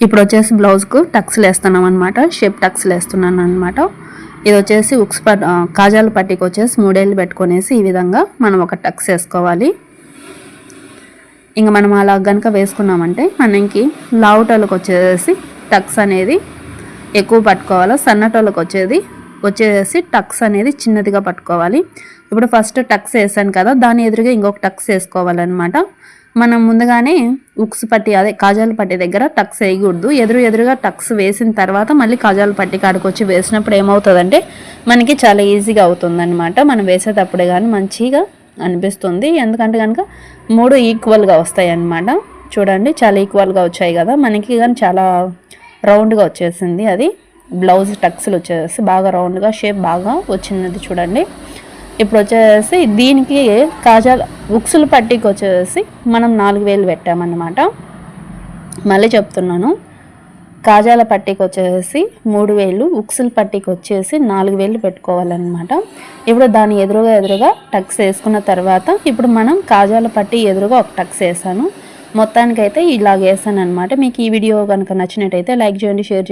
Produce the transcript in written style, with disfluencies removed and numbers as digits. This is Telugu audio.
ఇప్పుడు వచ్చేసి బ్లౌజ్కు టక్స్లు వేస్తున్నాం అనమాట. షేప్ టక్స్లు వేస్తున్నాను అనమాట. ఇది వచ్చేసి కాజాల పట్టీకి వచ్చేసి 3 ఏళ్ళు పెట్టుకునేసి ఈ విధంగా మనం ఒక టక్స్ వేసుకోవాలి. ఇంకా మనం అలా కనుక వేసుకున్నామంటే మనకి లావుటోళ్ళకి వచ్చేసి టక్స్ అనేది ఎక్కువ పట్టుకోవాలి, సన్నటోళ్ళకి వచ్చేసి టక్స్ అనేది చిన్నదిగా పట్టుకోవాలి. ఇప్పుడు ఫస్ట్ టక్స్ వేసాను కదా, దాని ఎదురుగా ఇంకొక టక్స్ వేసుకోవాలన్నమాట. మనం ముందుగానే ఉక్స్ పట్టి అదే కాజాల పట్టి దగ్గర టక్స్ వేయకూడదు. ఎదురుగా టక్స్ వేసిన తర్వాత మళ్ళీ కాజాల పట్టి కాడికి వచ్చి వేసినప్పుడు ఏమవుతుందంటే మనకి చాలా ఈజీగా అవుతుందన్నమాట. మనం వేసేటప్పుడే కానీ మంచిగా అనిపిస్తుంది. ఎందుకంటే కనుక 3 ఈక్వల్గా వస్తాయి అన్నమాట. చూడండి చాలా ఈక్వల్గా వచ్చాయి కదా మనకి, కానీ చాలా రౌండ్గా వచ్చేసింది. అది బ్లౌజ్ టక్స్లు వచ్చేసి బాగా రౌండ్గా షేప్ బాగా వచ్చినది చూడండి. ఇప్పుడు వచ్చేసి దీనికి కాజాల ఉక్సుల పట్టీకి వచ్చేసి మనం 4000 పెట్టామన్నమాట. మళ్ళీ చెప్తున్నాను, కాజాల పట్టీకి వచ్చేసి 3000, ఉక్సుల పట్టీకి వచ్చేసి 4000 పెట్టుకోవాలన్నమాట. ఇప్పుడు దాని ఎదురుగా టక్స్ వేసుకున్న తర్వాత ఇప్పుడు మనం కాజాల పట్టీ ఎదురుగా ఒక టక్స్ వేసాను. మొత్తానికైతే ఇలాగ వేసాను అనమాట. మీకు ఈ వీడియో కనుక నచ్చినట్టయితే లైక్ చేయండి, షేర్ చేయండి.